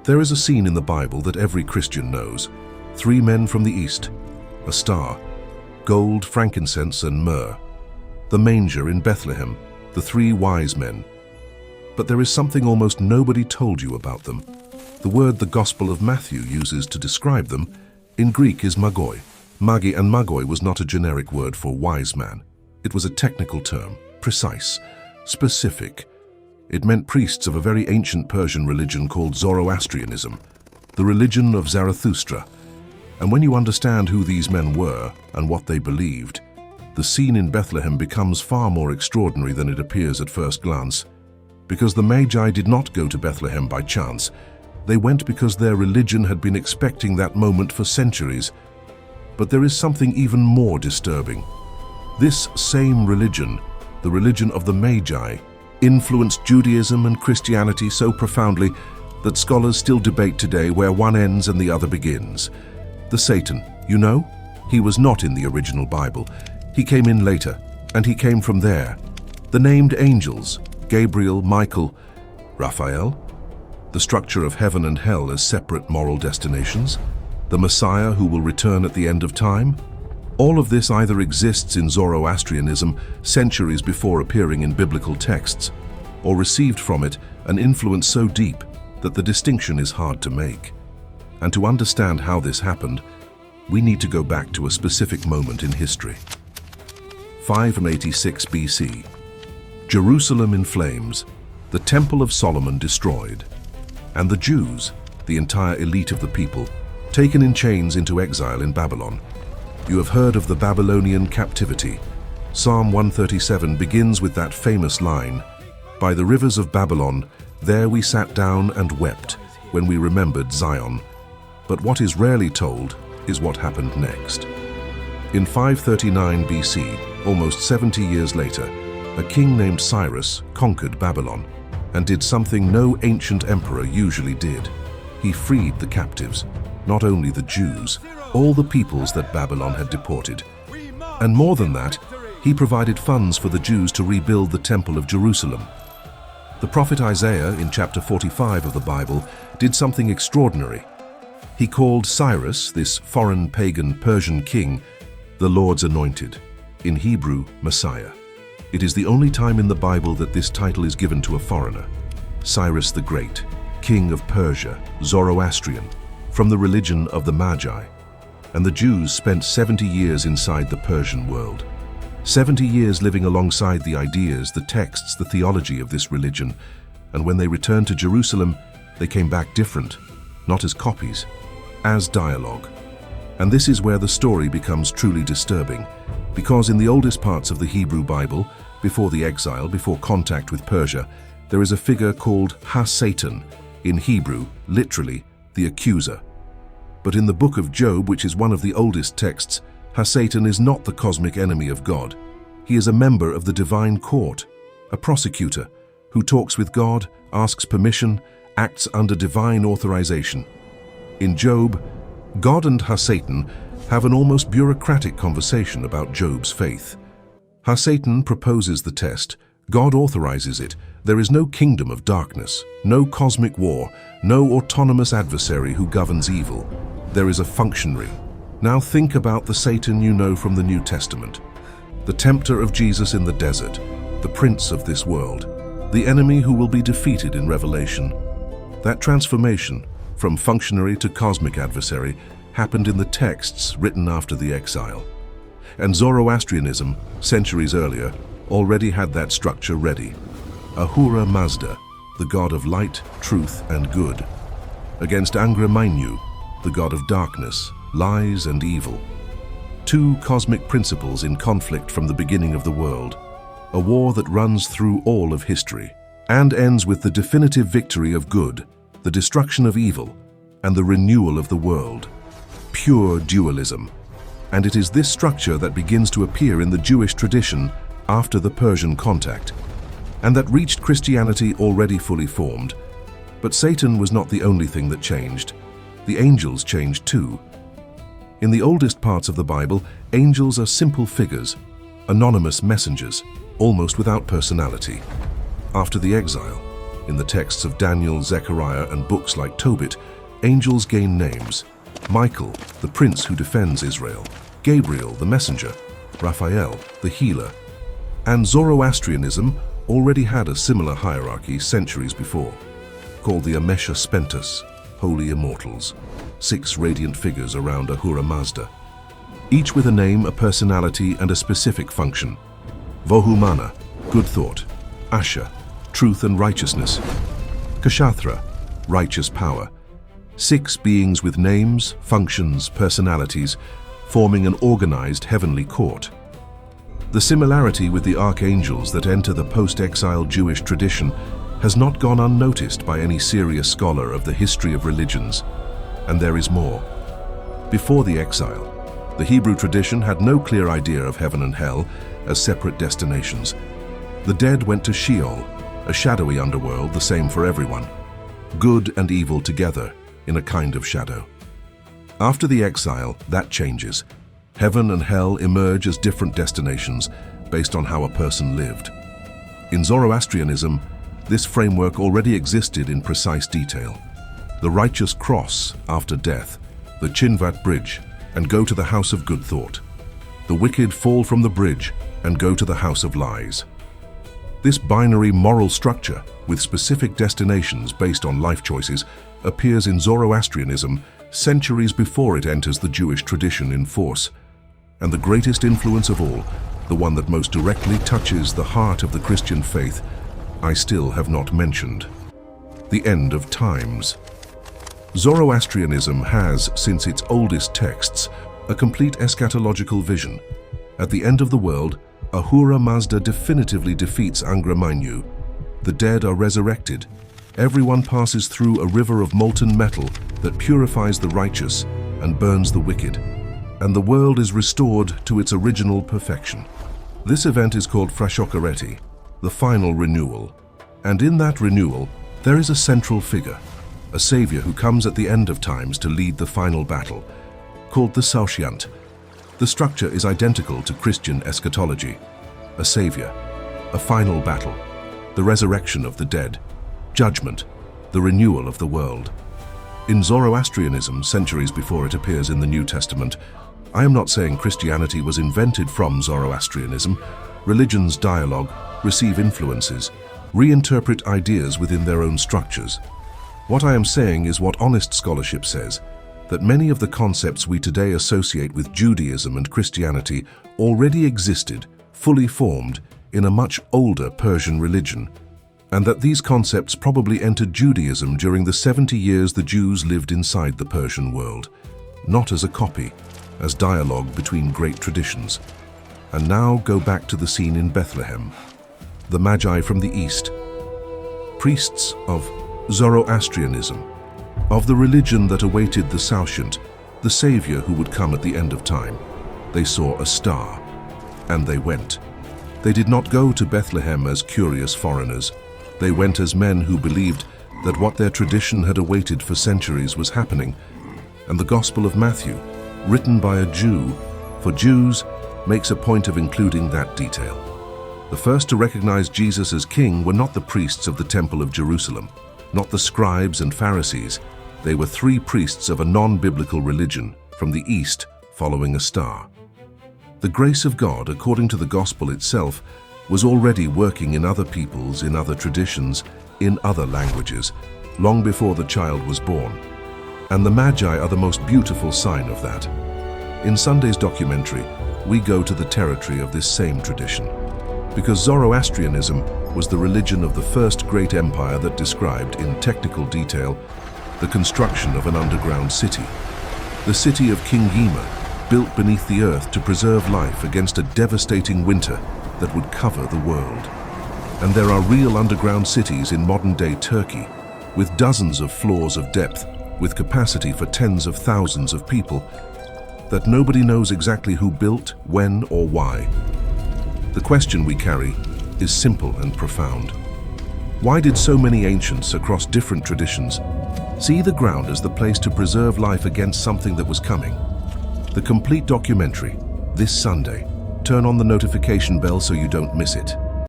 There is a scene in the Bible that every Christian knows. 3 men from the east, a star, gold, frankincense, and myrrh. The manger in Bethlehem, the 3 wise men. But there is something almost nobody told you about them. The word the Gospel of Matthew uses to describe them in Greek is magoi. Magi and magoi was not a generic word for wise man. It was a technical term, precise, specific. It meant priests of a very ancient Persian religion called Zoroastrianism, the religion of Zarathustra. And when you understand who these men were and what they believed, the scene in Bethlehem becomes far more extraordinary than it appears at first glance. Because the Magi did not go to Bethlehem by chance. They went because their religion had been expecting that moment for centuries. But there is something even more disturbing. This same religion, the religion of the Magi, influenced Judaism and Christianity so profoundly that scholars still debate today where one ends and the other begins. The Satan, you know, he was not in the original Bible. He came in later, and he came from there. The named angels, Gabriel, Michael, Raphael, the structure of heaven and hell as separate moral destinations, the Messiah who will return at the end of time. All of this either exists in Zoroastrianism centuries before appearing in biblical texts, or received from it an influence so deep that the distinction is hard to make. And to understand how this happened, we need to go back to a specific moment in history. 586 BC. Jerusalem in flames, the Temple of Solomon destroyed, and the Jews, the entire elite of the people, taken in chains into exile in Babylon. You have heard of the Babylonian captivity. Psalm 137 begins with that famous line, "By the rivers of Babylon, there we sat down and wept when we remembered Zion." But what is rarely told is what happened next. In 539 BC, almost 70 years later, a king named Cyrus conquered Babylon and did something no ancient emperor usually did. He freed the captives, not only the Jews, all the peoples that Babylon had deported. And more than that, he provided funds for the Jews to rebuild the Temple of Jerusalem. The prophet Isaiah, in chapter 45 of the Bible, did something extraordinary. He called Cyrus, this foreign pagan Persian king, the Lord's anointed, in Hebrew, Messiah. It is the only time in the Bible that this title is given to a foreigner. Cyrus the Great, king of Persia, Zoroastrian, from the religion of the Magi. And the Jews spent 70 years inside the Persian world. 70 years living alongside the ideas, the texts, the theology of this religion. And when they returned to Jerusalem, they came back different, not as copies, as dialogue. And this is where the story becomes truly disturbing, because in the oldest parts of the Hebrew Bible, before the exile, before contact with Persia, there is a figure called Ha-Satan, in Hebrew, literally, the accuser. But in the book of Job, which is one of the oldest texts, Ha-Satan is not the cosmic enemy of God. He is a member of the divine court, a prosecutor, who talks with God, asks permission, acts under divine authorization. In Job, God and Ha-Satan have an almost bureaucratic conversation about Job's faith. Ha-Satan proposes the test. God authorizes it. There is no kingdom of darkness, no cosmic war, no autonomous adversary who governs evil. There is a functionary. Now think about the Satan you know from the New Testament. The tempter of Jesus in the desert, the prince of this world, the enemy who will be defeated in Revelation. That transformation from functionary to cosmic adversary happened in the texts written after the exile. And Zoroastrianism, centuries earlier, already had that structure ready. Ahura Mazda, the god of light, truth, and good, against Angra Mainyu, the god of darkness, lies, and evil. Two cosmic principles in conflict from the beginning of the world, a war that runs through all of history, and ends with the definitive victory of good, the destruction of evil, and the renewal of the world. Pure dualism. And it is this structure that begins to appear in the Jewish tradition after the Persian contact, and that reached Christianity already fully formed. But Satan was not the only thing that changed. The angels changed too. In the oldest parts of the Bible, angels are simple figures, anonymous messengers, almost without personality. After the exile, In the texts of Daniel, Zechariah, and books like Tobit, angels gain names. Michael, the prince who defends Israel. Gabriel, the messenger. Raphael, the healer. And Zoroastrianism already had a similar hierarchy centuries before, called the Amesha Spentus, holy immortals, 6 radiant figures around Ahura Mazda, each with a name, a personality, and a specific function. Vohumana, good thought. Asha, truth and righteousness. Kshathra, righteous power. 6 beings with names, functions, personalities, forming an organized heavenly court. The similarity with the archangels that enter the post-exile Jewish tradition has not gone unnoticed by any serious scholar of the history of religions. And there is more. Before the exile, the Hebrew tradition had no clear idea of heaven and hell as separate destinations. The dead went to Sheol, a shadowy underworld, the same for everyone. Good and evil together in a kind of shadow. After the exile, that changes. Heaven and hell emerge as different destinations based on how a person lived. In Zoroastrianism, this framework already existed in precise detail. The righteous cross after death, the Chinvat bridge, and go to the house of good thought. The wicked fall from the bridge and go to the house of lies. This binary moral structure, with specific destinations based on life choices, appears in Zoroastrianism centuries before it enters the Jewish tradition in force. And the greatest influence of all, the one that most directly touches the heart of the Christian faith, I still have not mentioned. The end of times. Zoroastrianism has, since its oldest texts, a complete eschatological vision. At the end of the world, Ahura Mazda definitively defeats Angra Mainyu. The dead are resurrected. Everyone passes through a river of molten metal that purifies the righteous and burns the wicked. And the world is restored to its original perfection. This event is called Frashokareti, the final renewal. And in that renewal, there is a central figure, a savior who comes at the end of times to lead the final battle, called the Saoshyant. The structure is identical to Christian eschatology. A savior, a final battle, the resurrection of the dead, judgment, the renewal of the world. In Zoroastrianism, centuries before it appears in the New Testament, I am not saying Christianity was invented from Zoroastrianism. Religions dialogue, receive influences, reinterpret ideas within their own structures. What I am saying is what honest scholarship says, that many of the concepts we today associate with Judaism and Christianity already existed, fully formed, in a much older Persian religion, and that these concepts probably entered Judaism during the 70 years the Jews lived inside the Persian world, not as a copy, as dialogue between great traditions. And now go back to the scene in Bethlehem. The Magi from the East, priests of Zoroastrianism, of the religion that awaited the Saoshyant, the savior who would come at the end of time. They saw a star, and they went. They did not go to Bethlehem as curious foreigners. They went as men who believed that what their tradition had awaited for centuries was happening. And the Gospel of Matthew, written by a Jew, for Jews, makes a point of including that detail. The first to recognize Jesus as king were not the priests of the Temple of Jerusalem, not the scribes and Pharisees. They were 3 priests of a non-biblical religion from the East following a star. The grace of God, according to the Gospel itself, was already working in other peoples, in other traditions, in other languages, long before the child was born. And the Magi are the most beautiful sign of that. In Sunday's documentary, we go to the territory of this same tradition, because Zoroastrianism was the religion of the first great empire that described, in technical detail, the construction of an underground city. The city of King Yima, built beneath the earth to preserve life against a devastating winter that would cover the world. And there are real underground cities in modern-day Turkey, with dozens of floors of depth, with capacity for tens of thousands of people, that nobody knows exactly who built, when, or why. The question we carry is simple and profound. Why did so many ancients across different traditions see the ground as the place to preserve life against something that was coming? The complete documentary, this Sunday. Turn on the notification bell so you don't miss it.